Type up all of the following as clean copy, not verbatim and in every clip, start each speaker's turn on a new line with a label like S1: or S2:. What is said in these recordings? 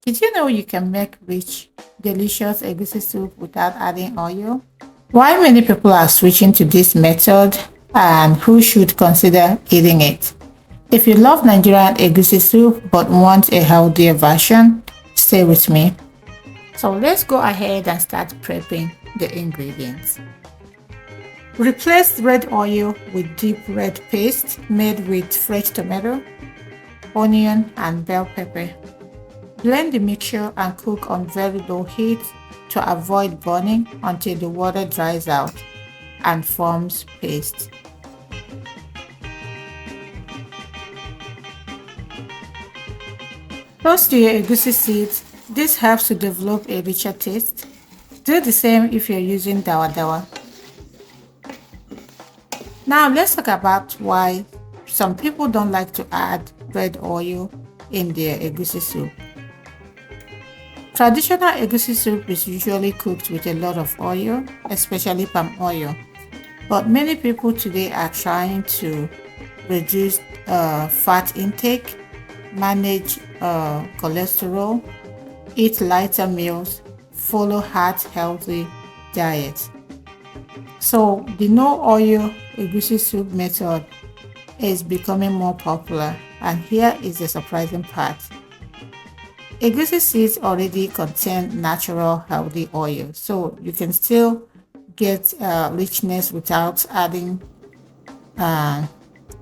S1: Did you know you can make rich, delicious egusi soup without adding oil? Why many people are switching to this method and who should consider eating it? If you love Nigerian egusi soup but want a healthier version, stay with me. So let's go ahead and start prepping the ingredients. Replace red oil with deep red paste made with fresh tomato, onion, and bell pepper. Blend the mixture and cook on very low heat to avoid burning until the water dries out and forms paste. Toast your egusi seeds. This helps to develop a richer taste. Do the same if you're using dawa dawa. Now let's talk about why some people don't like to add red oil in their egusi soup. Traditional egusi soup is usually cooked with a lot of oil, especially palm oil. But many people today are trying to reduce fat intake, manage cholesterol, eat lighter meals, follow heart healthy diet. So the no oil egusi soup method is becoming more popular, and here is the surprising part. Egusi seeds already contain natural healthy oil, so you can still get richness without adding uh,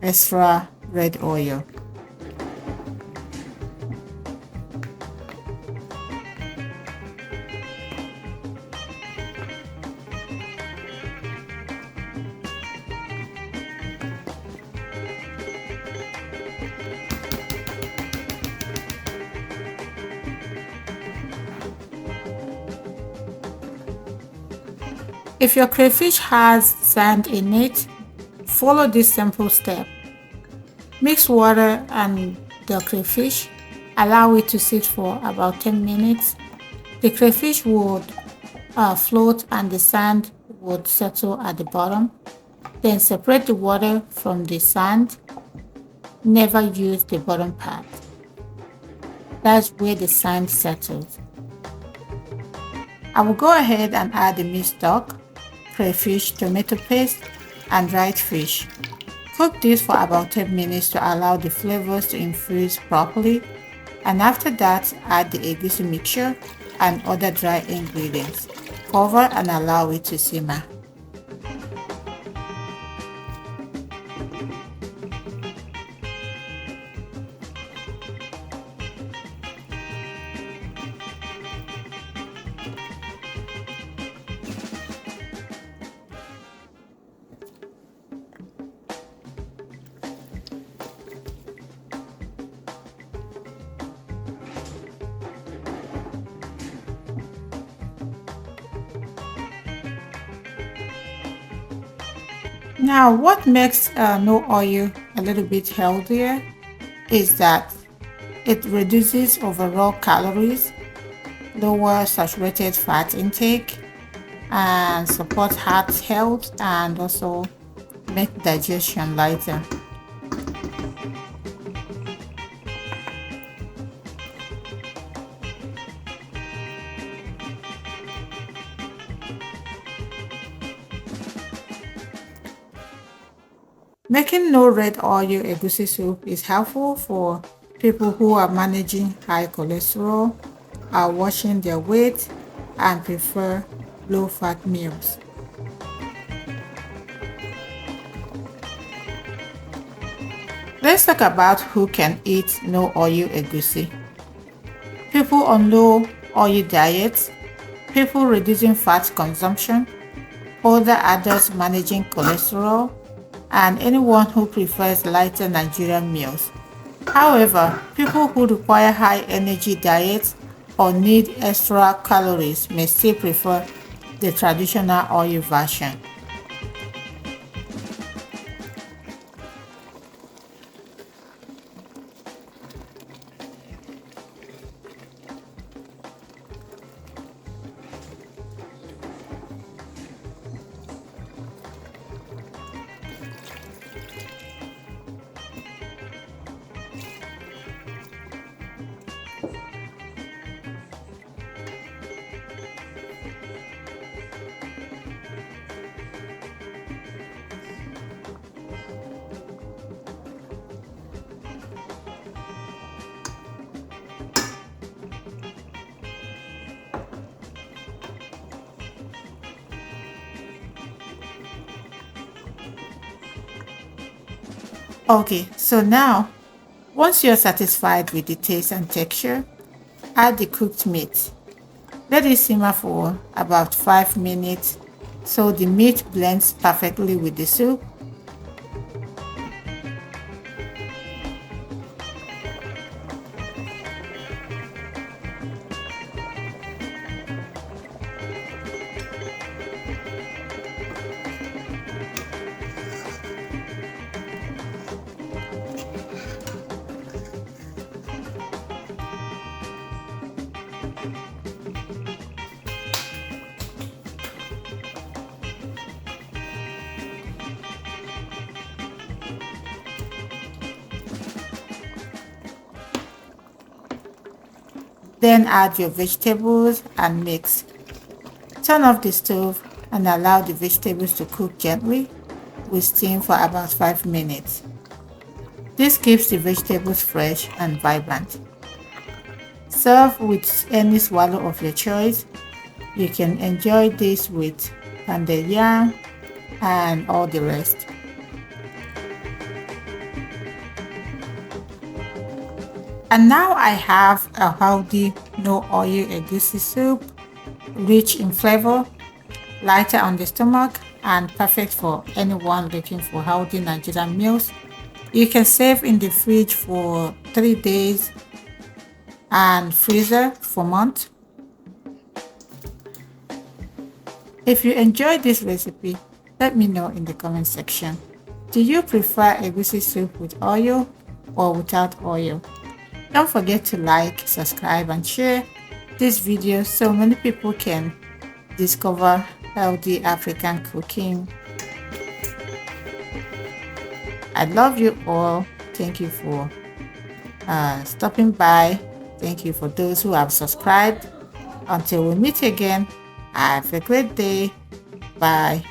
S1: extra red oil. If your crayfish has sand in it, follow this simple step. Mix water and the crayfish. Allow it to sit for about 10 minutes. The crayfish would float and the sand would settle at the bottom. Then separate the water from the sand. Never use the bottom part. That's where the sand settles. I will go ahead and add the meat stock, crayfish, tomato paste, and dried fish. Cook this for about 10 minutes to allow the flavors to infuse properly, and after that add the egusi mixture and other dry ingredients. Cover and allow it to simmer. Now, what makes no oil a little bit healthier is that it reduces overall calories, lower saturated fat intake, and supports heart health and also make digestion lighter. Making no red oil egusi soup is helpful for people who are managing high cholesterol, are watching their weight, and prefer low fat meals. Let's talk about who can eat no oil egusi. People on low oil diets, people reducing fat consumption, older adults managing cholesterol, and anyone who prefers lighter Nigerian meals. However, people who require high energy diets or need extra calories may still prefer the traditional oil version. Okay, so now once you're satisfied with the taste and texture, add the cooked meat. Let it simmer for about 5 minutes so the meat blends perfectly with the soup. Then add your vegetables and mix. Turn off the stove and allow the vegetables to cook gently with steam for about 5 minutes. This keeps the vegetables fresh and vibrant. Serve with any swallow of your choice. You can enjoy this with pounded yam and all the rest. And now I have a healthy no oil egusi soup, rich in flavor, lighter on the stomach, and perfect for anyone looking for healthy Nigerian meals. You can save in the fridge for 3 days and freezer for months. If you enjoyed this recipe, let me know in the comment section. Do you prefer egusi soup with oil or without oil? Don't forget to like, subscribe, and share this video so many people can discover healthy African cooking. I love you all. Thank you for stopping by. Thank you for those who have subscribed. Until we meet again, have a great day. Bye.